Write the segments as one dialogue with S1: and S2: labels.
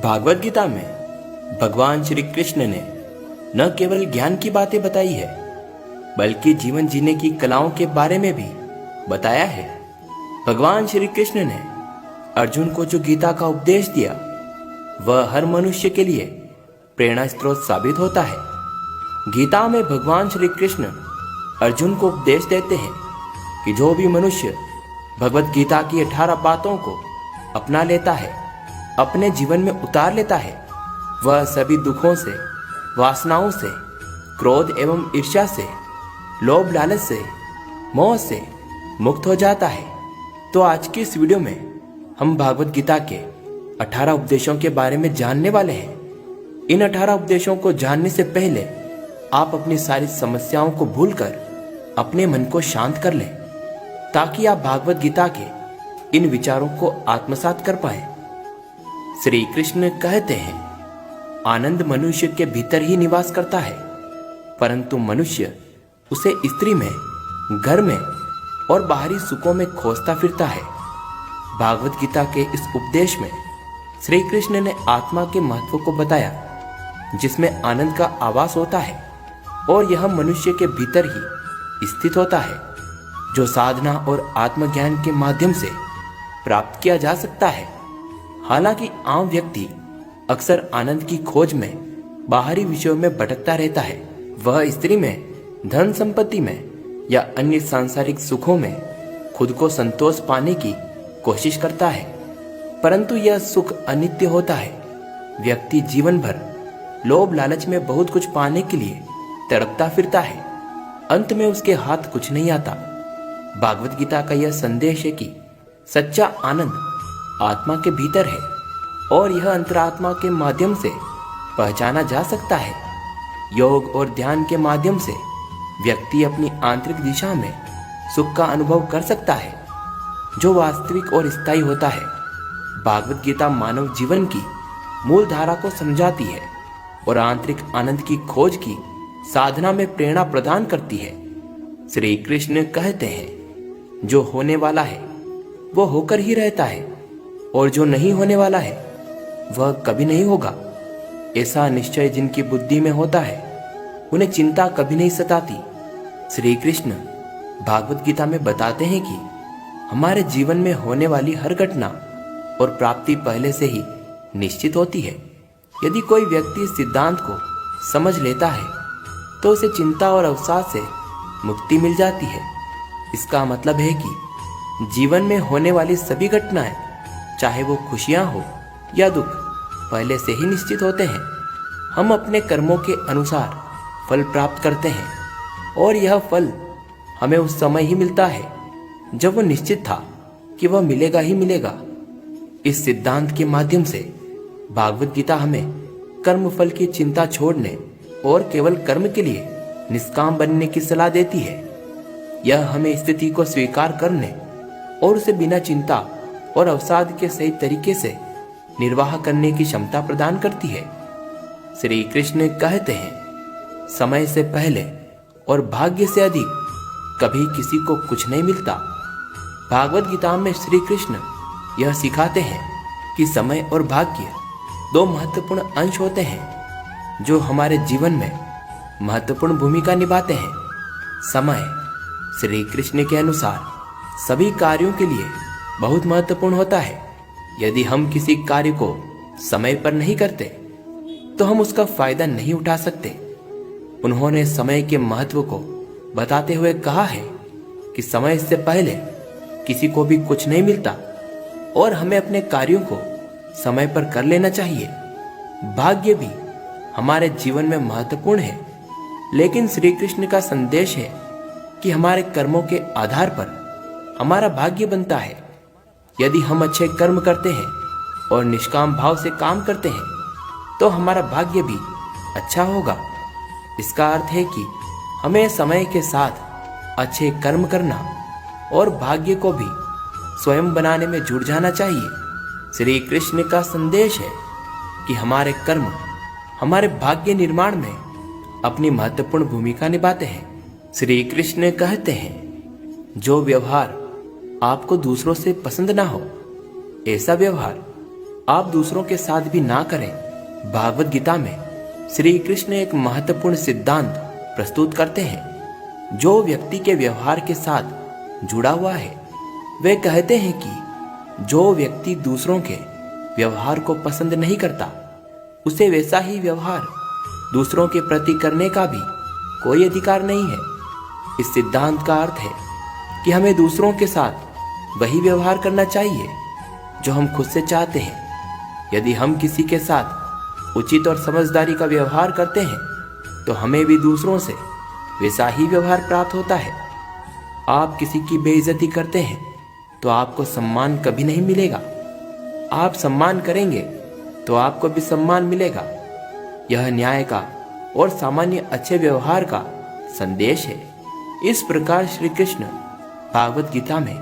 S1: भागवत गीता में भगवान श्री कृष्ण ने न केवल ज्ञान की बातें बताई है, बल्कि जीवन जीने की कलाओं के बारे में भी बताया है। भगवान श्री कृष्ण ने अर्जुन को जो गीता का उपदेश दिया, वह हर मनुष्य के लिए प्रेरणा स्रोत साबित होता है। गीता में भगवान श्री कृष्ण अर्जुन को उपदेश देते हैं कि जो भी मनुष्य भगवत गीता की 18 बातों को अपना लेता है, अपने जीवन में उतार लेता है, वह सभी दुखों से, वासनाओं से, क्रोध एवं ईर्ष्या से, लोभ लालच से, मोह से मुक्त हो जाता है। तो आज की इस वीडियो में हम भागवत गीता के 18 उपदेशों के बारे में जानने वाले हैं। इन 18 उपदेशों को जानने से पहले आप अपनी सारी समस्याओं को भूलकर अपने मन को शांत कर लें, ताकि आप भागवत गीता के इन विचारों को आत्मसात कर पाए। श्री कृष्ण कहते हैं, आनंद मनुष्य के भीतर ही निवास करता है, परंतु मनुष्य उसे स्त्री में, घर में और बाहरी सुखों में खोजता फिरता है। भागवत गीता के इस उपदेश में श्री कृष्ण ने आत्मा के महत्व को बताया, जिसमें आनंद का आवास होता है और यह मनुष्य के भीतर ही स्थित होता है, जो साधना और आत्मज्ञान के माध्यम से प्राप्त किया जा सकता है। हालांकि आम व्यक्ति अक्सर आनंद की खोज में बाहरी विषयों में भटकता रहता है। वह स्त्री में, धन संपत्ति में या अन्य सांसारिक सुखों में खुद को संतोष पाने की कोशिश करता है, परंतु यह सुख अनित्य होता है। व्यक्ति जीवन भर लोभ लालच में बहुत कुछ पाने के लिए तड़पता फिरता है, अंत में उसके हाथ कुछ नहीं आता। भागवत गीता का यह संदेश है कि सच्चा आनंद आत्मा के भीतर है और यह अंतरात्मा के माध्यम से पहचाना जा सकता है। योग और ध्यान के माध्यम से व्यक्ति अपनी आंतरिक दिशा में सुख का अनुभव कर सकता है, जो वास्तविक और स्थायी होता है। भागवत गीता मानव जीवन की मूल धारा को समझाती है और आंतरिक आनंद की खोज की साधना में प्रेरणा प्रदान करती है। श्री कृष्ण कहते हैं, जो होने वाला है वो होकर ही रहता है और जो नहीं होने वाला है वह कभी नहीं होगा। ऐसा निश्चय जिनकी बुद्धि में होता है, उन्हें चिंता कभी नहीं सताती। श्री कृष्ण भागवत गीता में बताते हैं कि हमारे जीवन में होने वाली हर घटना और प्राप्ति पहले से ही निश्चित होती है। यदि कोई व्यक्ति इस सिद्धांत को समझ लेता है, तो उसे चिंता और अवसाद से मुक्ति मिल जाती है। इसका मतलब है कि जीवन में होने वाली सभी घटनाएं, चाहे वो खुशियां हो या दुख, पहले से ही निश्चित होते हैं। हम अपने कर्मों के अनुसार फल प्राप्त करते हैं और यह फल हमें उस समय ही मिलता है जब वो निश्चित था कि वह मिलेगा ही मिलेगा। इस सिद्धांत के माध्यम से भागवत गीता हमें कर्म फल की चिंता छोड़ने और केवल कर्म के लिए निष्काम बनने की सलाह देती है। यह हमें स्थिति को स्वीकार करने और उसे बिना चिंता और अवसाद के सही तरीके से निर्वाह करने की क्षमता प्रदान करती है। श्री कृष्ण कहते हैं, समय से पहले और भाग्य से अधिक कभी किसी को कुछ नहीं मिलता। भागवत गीता में श्री कृष्ण यह सिखाते हैं कि समय और भाग्य दो महत्वपूर्ण अंश होते हैं, जो हमारे जीवन में महत्वपूर्ण भूमिका निभाते हैं। समय श्री कृष्ण के अनुसार सभी कार्यों के लिए बहुत महत्वपूर्ण होता है। यदि हम किसी कार्य को समय पर नहीं करते, तो हम उसका फायदा नहीं उठा सकते। उन्होंने समय के महत्व को बताते हुए कहा है कि समय से पहले किसी को भी कुछ नहीं मिलता और हमें अपने कार्यों को समय पर कर लेना चाहिए। भाग्य भी हमारे जीवन में महत्वपूर्ण है, लेकिन श्री कृष्ण का संदेश है कि हमारे कर्मों के आधार पर हमारा भाग्य बनता है। यदि हम अच्छे कर्म करते हैं और निष्काम भाव से काम करते हैं, तो हमारा भाग्य भी अच्छा होगा। इसका अर्थ है कि हमें समय के साथ अच्छे कर्म करना और भाग्य को भी स्वयं बनाने में जुट जाना चाहिए। श्री कृष्ण का संदेश है कि हमारे कर्म हमारे भाग्य निर्माण में अपनी महत्वपूर्ण भूमिका निभाते हैं। श्री कृष्ण कहते हैं, जो व्यवहार आपको दूसरों से पसंद ना हो, ऐसा व्यवहार आप दूसरों के साथ भी ना करें। भागवत गीता में श्री कृष्ण एक महत्वपूर्ण सिद्धांत प्रस्तुत करते हैं जो व्यक्ति के व्यवहार के साथ जुड़ा हुआ है। वे कहते हैं कि जो व्यक्ति दूसरों के व्यवहार को पसंद नहीं करता, उसे वैसा ही व्यवहार दूसरों के प्रति करने का भी कोई अधिकार नहीं है। इस सिद्धांत का अर्थ है कि हमें दूसरों के साथ वही व्यवहार करना चाहिए जो हम खुद से चाहते हैं। यदि हम किसी के साथ उचित और समझदारी का व्यवहार करते हैं तो हमें भी दूसरों से वैसा ही व्यवहार प्राप्त होता है। आप किसी की बेइज्जती करते हैं तो आपको सम्मान कभी नहीं मिलेगा। आप सम्मान करेंगे तो आपको भी सम्मान मिलेगा। यह न्याय का और सामान्य अच्छे व्यवहार का संदेश है। इस प्रकार श्री कृष्ण भागवत गीता में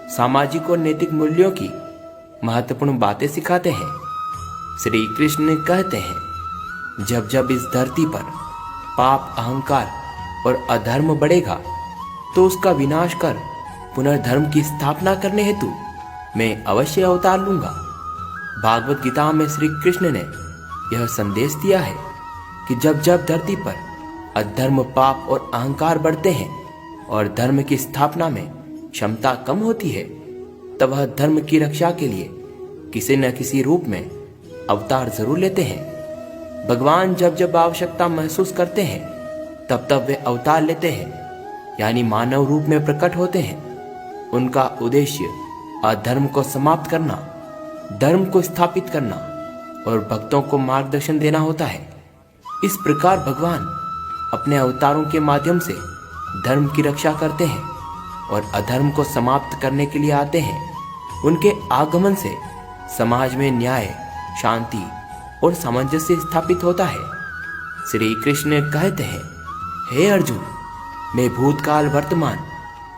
S1: सामाजिक और नैतिक मूल्यों की महत्वपूर्ण बातें सिखाते हैं। श्री कृष्ण कहते हैं, जब जब इस धरती पर पाप, अहंकार और अधर्म बढ़ेगा तो उसका विनाश कर पुनर्धर्म की स्थापना करने हेतु मैं अवश्य अवतार लूंगा। भागवत गीता में श्री कृष्ण ने यह संदेश दिया है कि जब जब धरती पर अधर्म, पाप और अहंकार बढ़ते हैं और धर्म की स्थापना में क्षमता कम होती है, तब वह धर्म की रक्षा के लिए किसी न किसी रूप में अवतार जरूर लेते हैं। भगवान जब जब आवश्यकता महसूस करते हैं तब तब वे अवतार लेते हैं, यानी मानव रूप में प्रकट होते हैं। उनका उद्देश्य अधर्म को समाप्त करना, धर्म को स्थापित करना और भक्तों को मार्गदर्शन देना होता है। इस प्रकार भगवान अपने अवतारों के माध्यम से धर्म की रक्षा करते हैं और अधर्म को समाप्त करने के लिए आते हैं। उनके आगमन से समाज में न्याय, शांति और सामंजस्य स्थापित होता है। श्री कृष्ण कहते हैं, हे अर्जुन, मैं भूतकाल, वर्तमान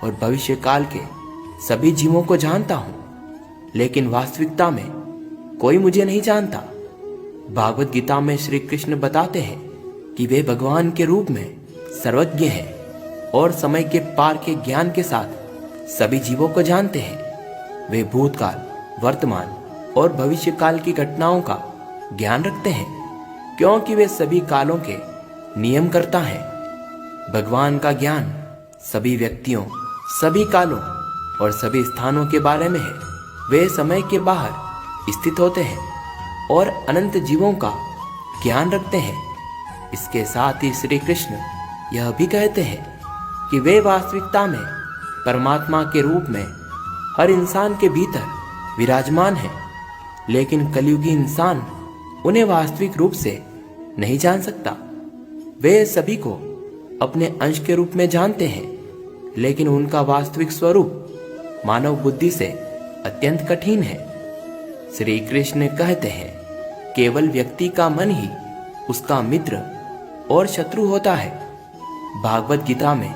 S1: और भविष्य काल के सभी जीवों को जानता हूं, लेकिन वास्तविकता में कोई मुझे नहीं जानता। भागवत गीता में श्री कृष्ण बताते हैं कि वे भगवान के रूप में सर्वज्ञ हैं और समय के पार के ज्ञान के साथ सभी जीवों को जानते हैं। वे भूतकाल, वर्तमान और भविष्य काल की घटनाओं का ज्ञान रखते हैं, क्योंकि वे सभी कालों के नियम करता है। भगवान का ज्ञान सभी व्यक्तियों, सभी कालों और सभी स्थानों के बारे में है। वे समय के बाहर स्थित होते हैं और अनंत जीवों का ज्ञान रखते हैं। इसके साथ ही श्री कृष्ण यह भी कहते हैं कि वे वास्तविकता में परमात्मा के रूप में हर इंसान के भीतर विराजमान हैं, लेकिन कलयुगी इंसान उन्हें वास्तविक रूप से नहीं जान सकता। वे सभी को अपने अंश के रूप में जानते हैं, लेकिन उनका वास्तविक स्वरूप मानव बुद्धि से अत्यंत कठिन है। श्री कृष्ण कहते हैं, केवल व्यक्ति का मन ही उसका मित्र और शत्रु होता है। भागवत गीता में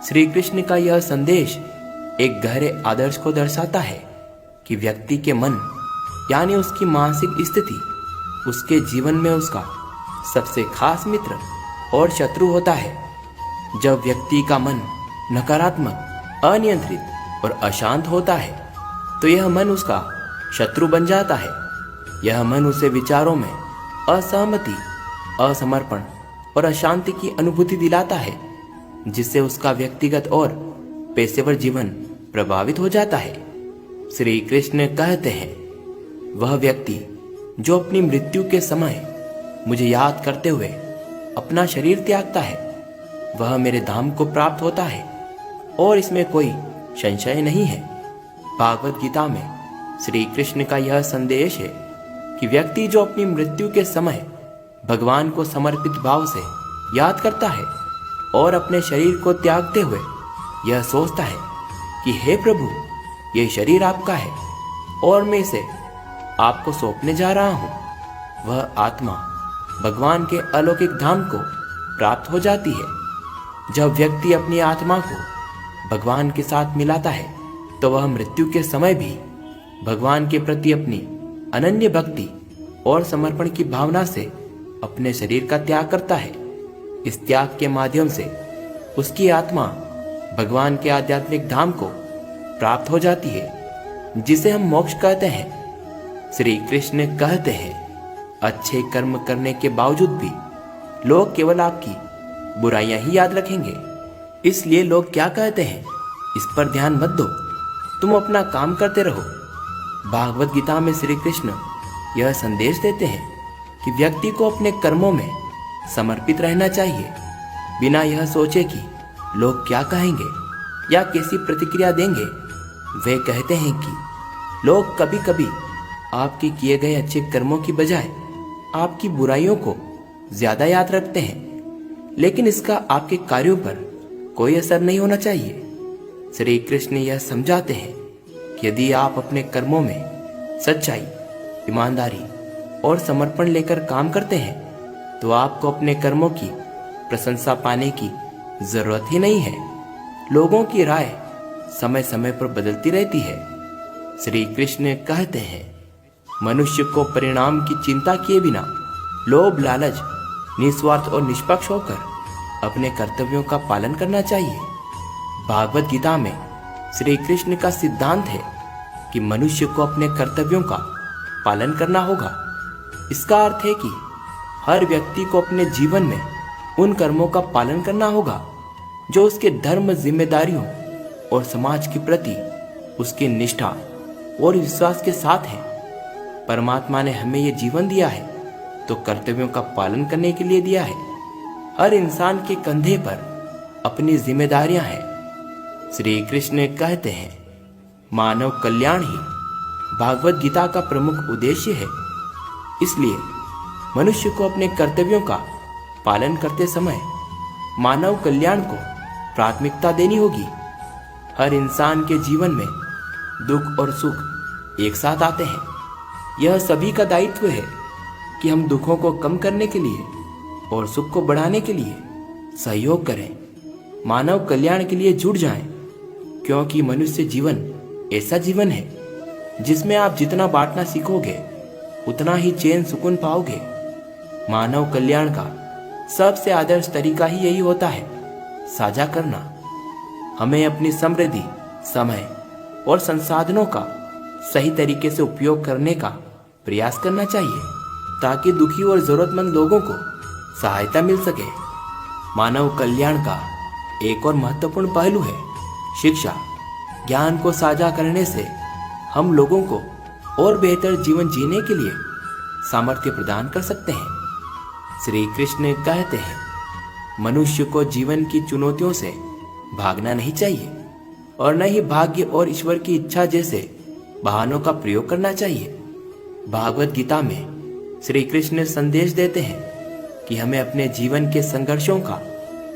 S1: श्री कृष्ण का यह संदेश एक गहरे आदर्श को दर्शाता है कि व्यक्ति के मन यानी उसकी मानसिक स्थिति उसके जीवन में उसका सबसे खास मित्र और शत्रु होता है। जब व्यक्ति का मन नकारात्मक, अनियंत्रित और अशांत होता है तो यह मन उसका शत्रु बन जाता है। यह मन उसे विचारों में असहमति, असमर्पण और अशांति की अनुभूति दिलाता है, जिससे उसका व्यक्तिगत और पेशेवर जीवन प्रभावित हो जाता है। श्री कृष्ण कहते हैं, वह व्यक्ति जो अपनी मृत्यु के समय मुझे याद करते हुए अपना शरीर त्यागता है, वह मेरे धाम को प्राप्त होता है और इसमें कोई संशय नहीं है। भागवत गीता में श्री कृष्ण का यह संदेश है कि व्यक्ति जो अपनी मृत्यु के समय भगवान को समर्पित भाव से याद करता है और अपने शरीर को त्यागते हुए यह सोचता है कि हे प्रभु, यह शरीर आपका है और मैं इसे आपको सौंपने जा रहा हूं, वह आत्मा भगवान के अलौकिक धाम को प्राप्त हो जाती है। जब व्यक्ति अपनी आत्मा को भगवान के साथ मिलाता है तो वह मृत्यु के समय भी भगवान के प्रति अपनी अनन्य भक्ति और समर्पण की भावना से अपने शरीर का त्याग करता है। इस त्याग के माध्यम से उसकी आत्मा भगवान के आध्यात्मिक धाम को प्राप्त हो जाती है, जिसे हम मोक्ष कहते हैं। श्री कृष्ण कहते हैं, अच्छे कर्म करने के बावजूद भी लोग केवल आपकी बुराइयां ही याद रखेंगे। इसलिए लोग क्या कहते हैं इस पर ध्यान मत दो, तुम अपना काम करते रहो। भागवत गीता में श्री कृष्ण यह संदेश देते हैं कि व्यक्ति को अपने कर्मों में समर्पित रहना चाहिए, बिना यह सोचे कि लोग क्या कहेंगे या कैसी प्रतिक्रिया देंगे। वे कहते हैं कि लोग कभी कभी आपके किए गए अच्छे कर्मों की बजाय आपकी बुराइयों को ज्यादा याद रखते हैं, लेकिन इसका आपके कार्यों पर कोई असर नहीं होना चाहिए। श्री कृष्ण यह समझाते हैं कि यदि आप अपने कर्मों में सच्चाई, ईमानदारी और समर्पण लेकर काम करते हैं तो आपको अपने कर्मों की प्रशंसा पाने की जरूरत ही नहीं है। लोगों की राय समय समय पर बदलती रहती है। श्री कृष्ण कहते हैं, मनुष्य को परिणाम की चिंता किए बिना लोभ, लालच, निस्वार्थ और निष्पक्ष होकर अपने कर्तव्यों का पालन करना चाहिए। भागवत गीता में श्री कृष्ण का सिद्धांत है कि मनुष्य को अपने कर्तव्यों का पालन करना होगा। इसका अर्थ है कि हर व्यक्ति को अपने जीवन में उन कर्मों का पालन करना होगा जो उसके धर्म, जिम्मेदारियों और समाज के प्रति उसकी निष्ठा और विश्वास के साथ है। परमात्मा ने हमें यह जीवन दिया है तो कर्तव्यों का पालन करने के लिए दिया है। हर इंसान के कंधे पर अपनी जिम्मेदारियां हैं। श्री कृष्ण कहते हैं, मानव कल्याण ही भागवत गीता का प्रमुख उद्देश्य है। इसलिए मनुष्य को अपने कर्तव्यों का पालन करते समय मानव कल्याण को प्राथमिकता देनी होगी। हर इंसान के जीवन में दुख और सुख एक साथ आते हैं। यह सभी का दायित्व है कि हम दुखों को कम करने के लिए और सुख को बढ़ाने के लिए सहयोग करें, मानव कल्याण के लिए जुट जाएं, क्योंकि मनुष्य जीवन ऐसा जीवन है जिसमें आप जितना बांटना सीखोगे उतना ही चैन सुकून पाओगे। मानव कल्याण का सबसे आदर्श तरीका ही यही होता है, साझा करना। हमें अपनी समृद्धि, समय और संसाधनों का सही तरीके से उपयोग करने का प्रयास करना चाहिए ताकि दुखी और जरूरतमंद लोगों को सहायता मिल सके। मानव कल्याण का एक और महत्वपूर्ण पहलू है शिक्षा। ज्ञान को साझा करने से हम लोगों को और बेहतर जीवन जीने के लिए सामर्थ्य प्रदान कर सकते हैं। श्री कृष्ण कहते हैं, मनुष्य को जीवन की चुनौतियों से भागना नहीं चाहिए और न ही भाग्य और ईश्वर की इच्छा जैसे बहानों का प्रयोग करना चाहिए। भागवत गीता में श्री कृष्ण संदेश देते हैं कि हमें अपने जीवन के संघर्षों का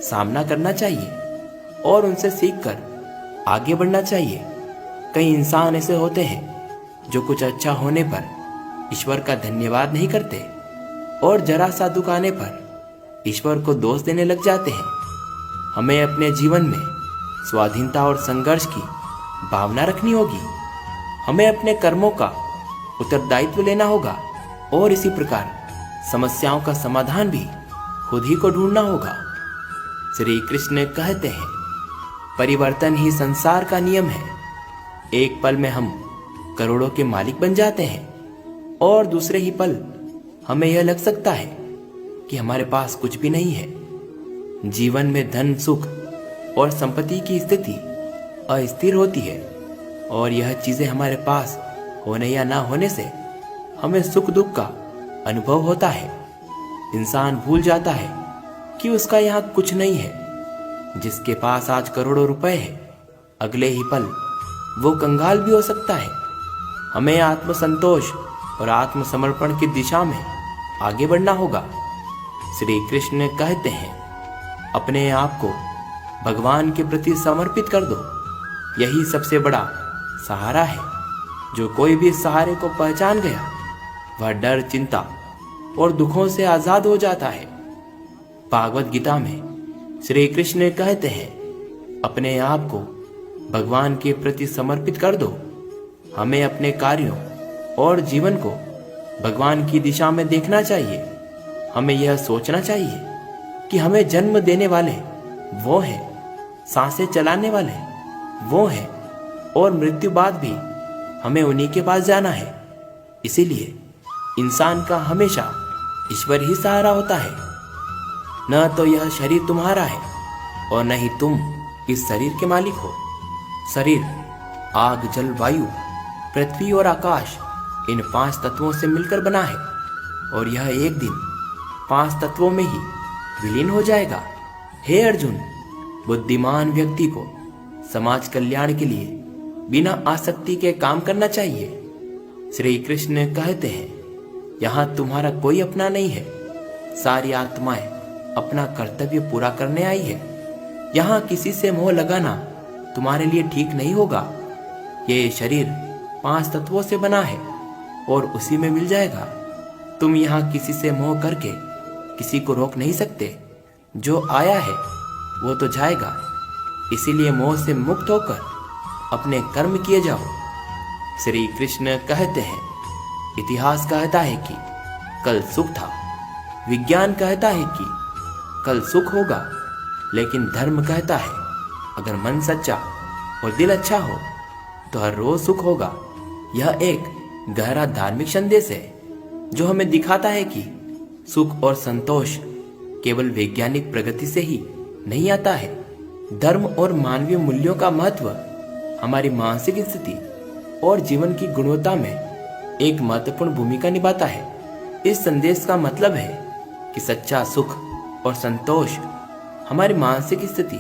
S1: सामना करना चाहिए और उनसे सीखकर आगे बढ़ना चाहिए। कई इंसान ऐसे होते हैं जो कुछ अच्छा होने पर ईश्वर का धन्यवाद नहीं करते और जरा सा दुख आने पर ईश्वर को दोष देने लग जाते हैं। हमें अपने जीवन में स्वाधीनता और संघर्ष की भावना रखनी होगी। हमें अपने कर्मों का उत्तरदायित्व लेना होगा और इसी प्रकार समस्याओं का समाधान भी खुद ही को ढूंढना होगा। श्री कृष्ण कहते हैं, परिवर्तन ही संसार का नियम है। एक पल में हम करोड़ों के मालिक बन जाते हैं और दूसरे ही पल हमें यह लग सकता है कि हमारे पास कुछ भी नहीं है। जीवन में धन, सुख और संपत्ति की स्थिति अस्थिर होती है और यह चीजें हमारे पास होने या ना होने से हमें सुख दुख का अनुभव होता है। इंसान भूल जाता है कि उसका यहाँ कुछ नहीं है। जिसके पास आज करोड़ों रुपए है, अगले ही पल वो कंगाल भी हो सकता है। हमें आत्मसंतोष और आत्मसमर्पण की दिशा में आगे बढ़ना होगा। श्री कृष्ण कहते हैं, अपने आप को भगवान के प्रति समर्पित कर दो। यही सबसे बड़ा सहारा है। जो कोई भी इस सहारे को पहचान गया वह डर, चिंता और दुखों से आजाद हो जाता है। भागवत गीता में श्री कृष्ण कहते हैं, अपने आप को भगवान के प्रति समर्पित कर दो। हमें अपने कार्यों और जीवन को भगवान की दिशा में देखना चाहिए। हमें यह सोचना चाहिए कि हमें जन्म देने वाले वो हैं, सांसें चलाने वाले वो हैं और मृत्यु बाद भी हमें उन्हीं के पास जाना है। इसीलिए इंसान का हमेशा ईश्वर ही सहारा होता है। न तो यह शरीर तुम्हारा है और न ही तुम इस शरीर के मालिक हो। शरीर आग, जल, वायु, पृथ्वी और आकाश, इन 5 तत्वों से मिलकर बना है और यह एक दिन 5 तत्वों में ही विलीन हो जाएगा। हे अर्जुन, बुद्धिमान व्यक्ति को समाज कल्याण के लिए बिना आसक्ति के काम करना चाहिए। श्री कृष्ण कहते हैं, यहाँ तुम्हारा कोई अपना नहीं है, सारी आत्माएं अपना कर्तव्य पूरा करने आई है। यहाँ किसी से मोह लगाना तुम्हारे लिए ठीक नहीं होगा। ये शरीर 5 तत्वों से बना है और उसी में मिल जाएगा। तुम यहाँ किसी से मोह करके किसी को रोक नहीं सकते। जो आया है वो तो जाएगा, इसीलिए मोह से मुक्त होकर अपने कर्म किए जाओ। श्री कृष्ण कहते हैं, इतिहास कहता है कि कल सुख था, विज्ञान कहता है कि कल सुख होगा, लेकिन धर्म कहता है अगर मन सच्चा और दिल अच्छा हो तो हर रोज सुख होगा। यह एक गहरा धार्मिक संदेश है जो हमें दिखाता है कि सुख और संतोष केवल वैज्ञानिक प्रगति से ही नहीं आता है। धर्म और मानवीय मूल्यों का महत्व हमारी मानसिक स्थिति और जीवन की गुणवत्ता में एक महत्वपूर्ण भूमिका निभाता है। इस संदेश का मतलब है कि सच्चा सुख और संतोष हमारी मानसिक स्थिति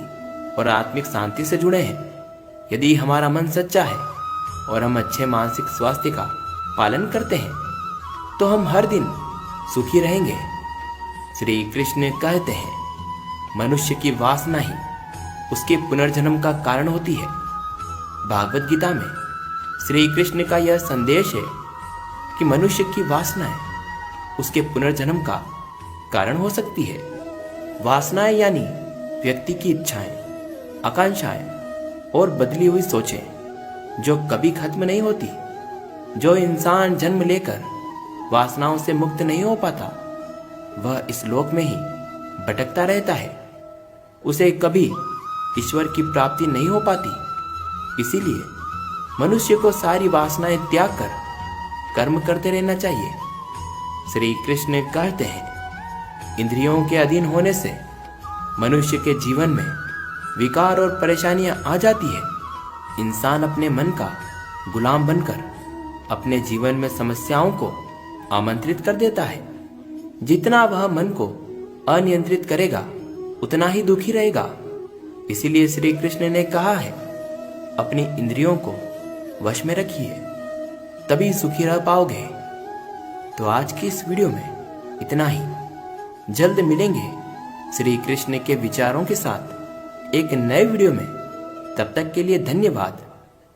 S1: और आत्मिक शांति से जुड़े हैं। यदि हमारा मन सच्चा है और हम अच्छे मानसिक स्वास्थ्य का पालन करते हैं तो हम हर दिन सुखी रहेंगे। श्री कृष्ण कहते हैं, मनुष्य की वासना ही उसके पुनर्जन्म का कारण होती है। भागवत गीता में श्री कृष्ण का यह संदेश है कि मनुष्य की वासनाएं उसके पुनर्जन्म का कारण हो सकती है। वासनाएं यानी व्यक्ति की इच्छाएं, आकांक्षाएं और बदली हुई सोचें जो कभी खत्म नहीं होती। जो इंसान जन्म लेकर वासनाओं से मुक्त नहीं हो पाता, वह इस लोक में ही भटकता रहता है। उसे कभी ईश्वर की प्राप्ति नहीं हो पाती। इसीलिए मनुष्य को सारी वासनाएं त्याग कर कर्म करते रहना चाहिए। श्री कृष्ण कहते हैं, इंद्रियों के अधीन होने से मनुष्य के जीवन में विकार और परेशानियां आ जाती है। इंसान अपने मन का गुलाम बनकर अपने जीवन में समस्याओं को आमंत्रित कर देता है। जितना वह मन को अनियंत्रित करेगा उतना ही दुखी रहेगा। इसीलिए श्री कृष्ण ने कहा है, अपनी इंद्रियों को वश में रखिए, तभी सुखी रह पाओगे। तो आज की इस वीडियो में इतना ही। जल्द मिलेंगे श्री कृष्ण के विचारों के साथ एक नए वीडियो में। तब तक के लिए धन्यवाद।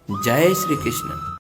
S1: जय श्री कृष्ण।